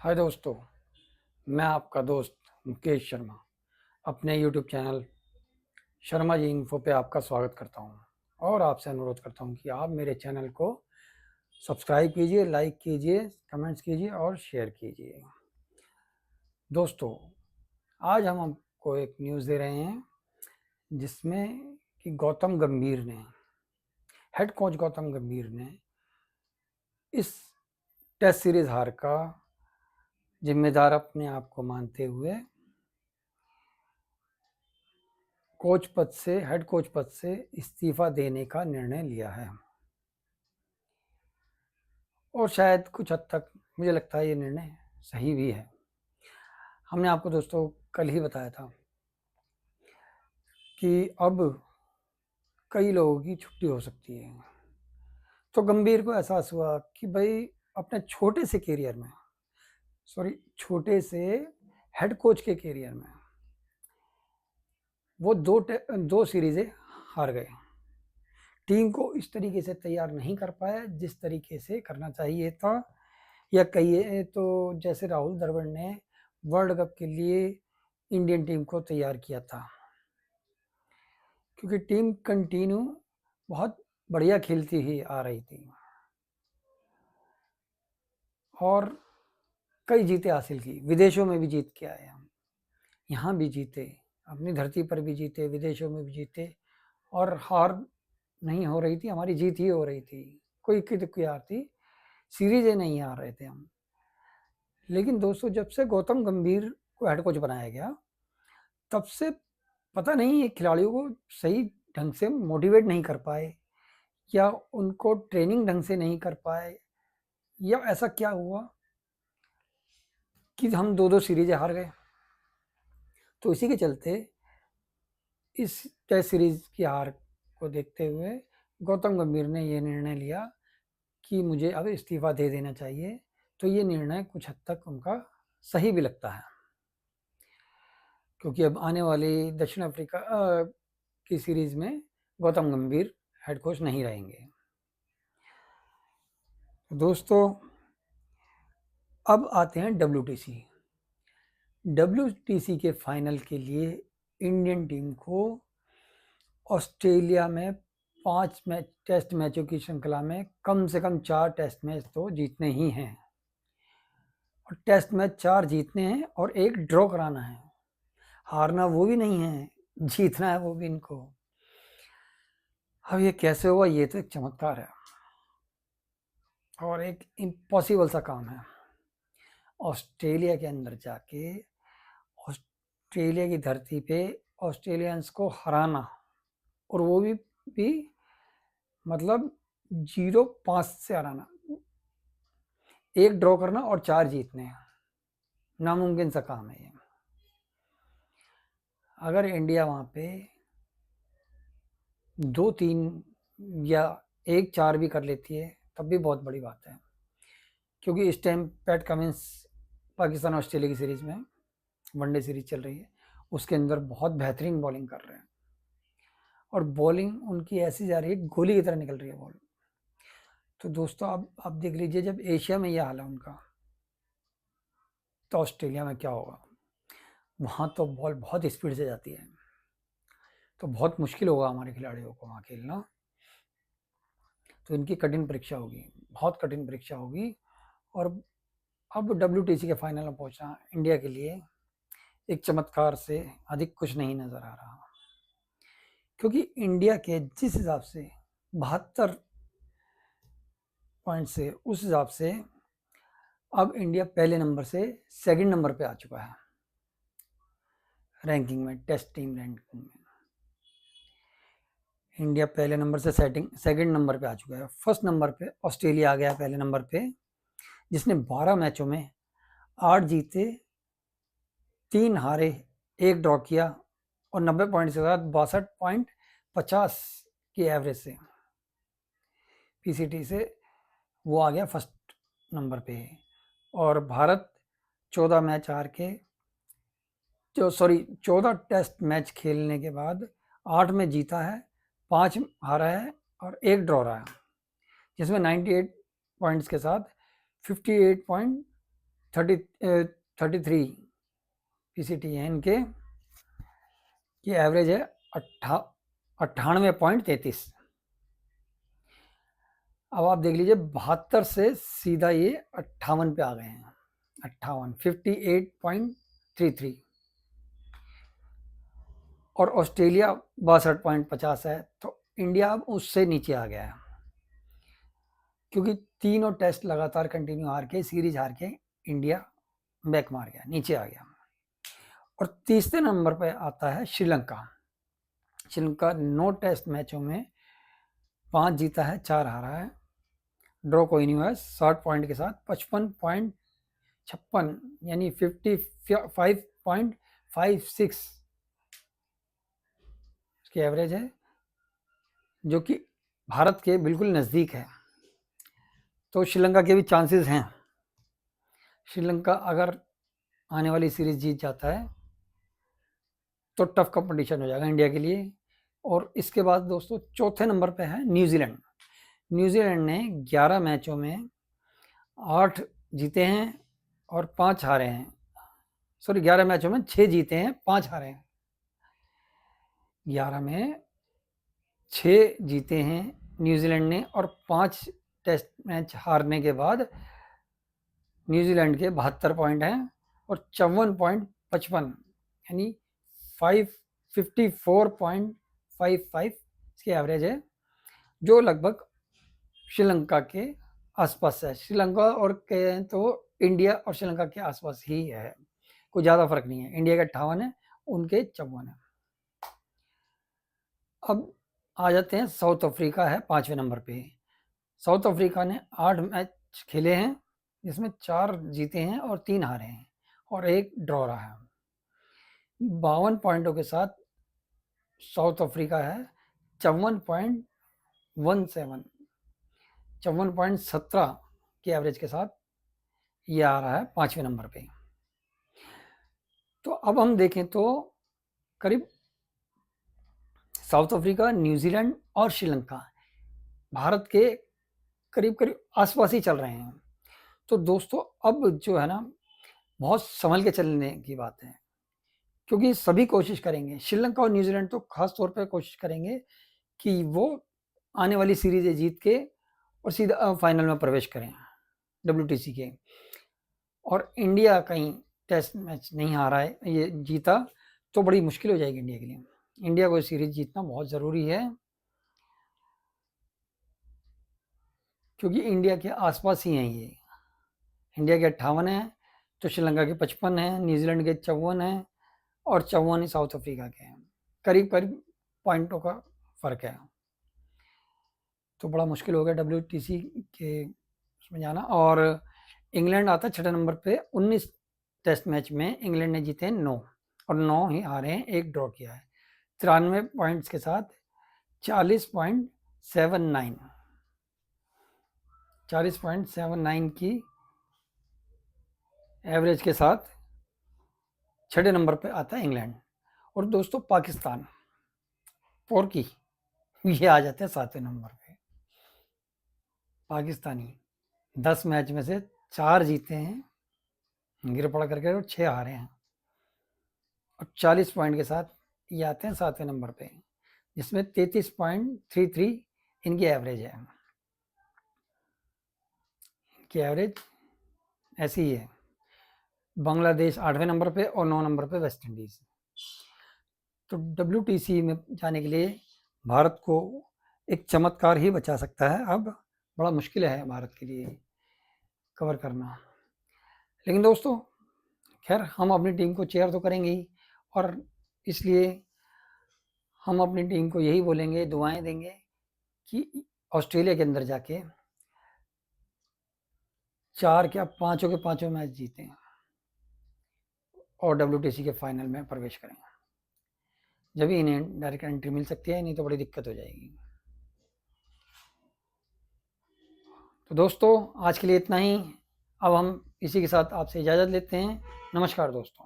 हाय दोस्तों, मैं आपका दोस्त मुकेश शर्मा अपने YouTube channel Sharma ji info पे आपका स्वागत करता हूं और आपसे अनुरोध करता हूं कि आप मेरे चैनल को सब्सक्राइब कीजिए, लाइक कीजिए, कमेंट्स कीजिए और शेयर कीजिए। दोस्तों, आज हम आपको एक न्यूज़ दे रहे हैं जिसमें कि हेड कोच गौतम गंभीर ने इस टेस्ट सीरीज हार का जिम्मेदार अपने आप को मानते हुए हेड कोच पद से इस्तीफा देने का निर्णय लिया है। और शायद कुछ हद तक मुझे लगता है ये निर्णय सही भी है। हमने आपको दोस्तों कल ही बताया था कि अब कई लोगों की छुट्टी हो सकती है। तो गंभीर को एहसास हुआ कि भाई अपने छोटे से हेड कोच के कैरियर में वो दो सीरीजें हार गए। टीम को इस तरीके से तैयार नहीं कर पाया जिस तरीके से करना चाहिए था, या कहिए तो जैसे राहुल द्रविड़ ने वर्ल्ड कप के लिए इंडियन टीम को तैयार किया था, क्योंकि टीम कंटिन्यू बहुत बढ़िया खेलती ही आ रही थी और कई जीतें हासिल की। विदेशों में भी जीत के आए हम, यहाँ भी जीते, अपनी धरती पर भी जीते, विदेशों में भी जीते और हार नहीं हो रही थी, हमारी जीत ही हो रही थी। कोई इक्की दुक्की हार थी, सीरीजें नहीं हार रहे थे हम। लेकिन दोस्तों, जब से गौतम गंभीर को हेड कोच बनाया गया तब से पता नहीं ये खिलाड़ियों को सही ढंग से मोटिवेट नहीं कर पाए, या उनको ट्रेनिंग ढंग से नहीं कर पाए, या ऐसा क्या हुआ कि हम दो दो सीरीजें हार गए। तो इसी के चलते इस टेस्ट सीरीज की हार को देखते हुए गौतम गंभीर ने यह निर्णय लिया कि मुझे अब इस्तीफा दे देना चाहिए। तो ये निर्णय कुछ हद तक उनका सही भी लगता है, क्योंकि अब आने वाली दक्षिण अफ्रीका की सीरीज में गौतम गंभीर हेड कोच नहीं रहेंगे। दोस्तों, अब आते हैं डब्ल्यूटीसी के फाइनल के लिए इंडियन टीम को ऑस्ट्रेलिया में 5 टेस्ट मैचों की श्रृंखला में कम से कम 4 टेस्ट मैच तो जीतने ही हैं, और टेस्ट मैच 4 जीतने हैं और 1 ड्रॉ कराना है। हारना वो भी नहीं है, जीतना है वो भी इनको। अब ये कैसे हुआ, ये तो एक चमत्कार है और एक इम्पॉसिबल सा काम है। ऑस्ट्रेलिया के अंदर जाके ऑस्ट्रेलिया की धरती पे ऑस्ट्रेलियंस को हराना, और वो भी मतलब 0-5 से हराना, 1 ड्रॉ करना और 4 जीतने, नामुमकिन सा काम है ये। अगर इंडिया वहाँ पे 2-3 या 1-4 भी कर लेती है तब भी बहुत बड़ी बात है, क्योंकि इस time PAT Cummins Pakistan Australia की सीरीज में वनडे सीरीज चल रही है, उसके अंदर बहुत बेहतरीन बॉलिंग कर रहे हैं और बॉलिंग उनकी ऐसी जा रही है गोली की तरह निकल रही है बॉल। तो दोस्तों, अब देख लीजिए, जब एशिया में यह हाल है उनका, तो ऑस्ट्रेलिया में क्या होगा। वहाँ तो बॉल बहुत स्पीड से जाती है, तो बहुत मुश्किल होगा हमारे खिलाड़ियों को वहाँ खेलना। तो इनकी कठिन परीक्षा होगी, बहुत कठिन परीक्षा होगी। और अब डब्ल्यूटीसी के फाइनल में पहुंचना इंडिया के लिए एक चमत्कार से अधिक कुछ नहीं नजर आ रहा, क्योंकि इंडिया के जिस हिसाब से 72 पॉइंट से, उस हिसाब से अब इंडिया पहले नंबर से सेकंड नंबर पे आ चुका है रैंकिंग में, टेस्ट टीम रैंकिंग में। इंडिया पहले नंबर से सेकंड नंबर पे आ चुका है। फर्स्ट नंबर पे ऑस्ट्रेलिया आ गया पहले नंबर पे, जिसने 12 मैचों में 8 जीते, 3 हारे, 1 ड्रॉ किया और 90 पॉइंट के साथ 62.50 की एवरेज से, पीसीटी से वो आ गया फर्स्ट नंबर पे। और भारत 14 मैच हार के 14 टेस्ट मैच खेलने के बाद 8 में जीता है, 5 हारा है और 1 ड्रॉ रहा है, जिसमें 98 पॉइंट्स के साथ 58.50 33 PCT है इनके, की एवरेज है 98.33। अब आप देख लीजिए 72 से सीधा ये 58 पे आ गए हैं, 58 और ऑस्ट्रेलिया 62.50 है। तो इंडिया अब उससे नीचे आ गया है, क्योंकि तीनों टेस्ट लगातार कंटिन्यू हार के, सीरीज हार के इंडिया बैक मार गया, नीचे आ गया। और तीसरे नंबर पे आता है श्रीलंका। श्रीलंका 9 टेस्ट मैचों में 5 जीता है, 4 हारा है, ड्रॉ कोई नहीं हुआ है। 60 पॉइंट के साथ 55.56 यानी 55.56 की एवरेज है, जो कि भारत के बिल्कुल नज़दीक है। तो श्रीलंका के भी चांसेस हैं। श्रीलंका अगर आने वाली सीरीज जीत जाता है तो टफ कंपटीशन हो जाएगा इंडिया के लिए। और इसके बाद दोस्तों चौथे नंबर पे है न्यूजीलैंड। न्यूजीलैंड ने 11 मैचों में 8 जीते हैं और 5 हारे हैं। सॉरी, 11 मैचों में 6 जीते हैं, 5 हारे हैं। 11 में 6 जीते हैं न्यूजीलैंड ने, और 5 टेस्ट मैच हारने के बाद न्यूजीलैंड के 72 पॉइंट हैं और 54.55 यानी 54.55 इसकी एवरेज है, जो लगभग श्रीलंका के आसपास है। श्रीलंका और कहें तो इंडिया और श्रीलंका के आसपास ही है, कोई ज़्यादा फर्क नहीं है। इंडिया के 58 है, उनके 54 है। अब आ जाते हैं, साउथ अफ्रीका है 5वें नंबर पे। साउथ अफ्रीका ने 8 मैच खेले हैं, जिसमें 4 जीते हैं और 3 हारे हैं और 1 ड्रॉ रहा है। 52 पॉइंटों के साथ साउथ अफ्रीका है 54.17 54.17 की एवरेज के साथ ये आ रहा है 5वें नंबर पे। तो अब हम देखें तो करीब साउथ अफ्रीका, न्यूजीलैंड और श्रीलंका भारत के करीब करीब आसपास ही चल रहे हैं। तो दोस्तों अब जो है ना, बहुत संभल के चलने की बात है, क्योंकि सभी कोशिश करेंगे, श्रीलंका और न्यूजीलैंड तो खास तौर पर कोशिश करेंगे कि वो आने वाली सीरीजें जीत के और सीधा फाइनल में प्रवेश करें WTC के। और इंडिया कहीं टेस्ट मैच नहीं हारा है, ये जीता तो बड़ी मुश्किल हो जाएगी इंडिया के लिए। इंडिया को सीरीज जीतना बहुत ज़रूरी है, क्योंकि इंडिया के आसपास ही हैं ये। इंडिया के 58 है, तो श्रीलंका के 55 है, न्यूजीलैंड के 54 है और 54 ही साउथ अफ्रीका के हैं। करीब करीब पॉइंटों का फ़र्क है, तो बड़ा मुश्किल हो गया WTC के उसमें जाना। और इंग्लैंड आता है 6ठे नंबर पे। 19 टेस्ट मैच में इंग्लैंड ने जीते 9 और 9 ही हारे हैं, 1 ड्रॉ किया है। 93 पॉइंट्स के साथ 40.79 की एवरेज के साथ 6ठे नंबर पे आता है इंग्लैंड। और दोस्तों पाकिस्तान पोर्की ये आ जाते हैं 7वें नंबर पे। पाकिस्तानी 10 मैच में से 4 जीते हैं गिर पड़ा करके और 6 हारे हैं, और 40 पॉइंट के साथ ये आते हैं 7वें नंबर पे, जिसमें 33.33 इनकी एवरेज है। इनकी एवरेज ऐसी ही है। बांग्लादेश 8वें नंबर पे और 9 नंबर पे वेस्ट इंडीज़। तो WTC में जाने के लिए भारत को एक चमत्कार ही बचा सकता है। अब बड़ा मुश्किल है भारत के लिए कवर करना। लेकिन दोस्तों खैर, हम अपनी टीम को चेयर तो करेंगे ही, और इसलिए हम अपनी टीम को यही बोलेंगे, दुआएं देंगे कि ऑस्ट्रेलिया के अंदर जाके 4 या 5 के 5 मैच जीतें और WTC के फाइनल में प्रवेश करें। जब ही इन्हें डायरेक्ट एंट्री मिल सकती है, नहीं तो बड़ी दिक्कत हो जाएगी। तो दोस्तों आज के लिए इतना ही। अब हम इसी के साथ आपसे इजाज़त लेते हैं। नमस्कार दोस्तों।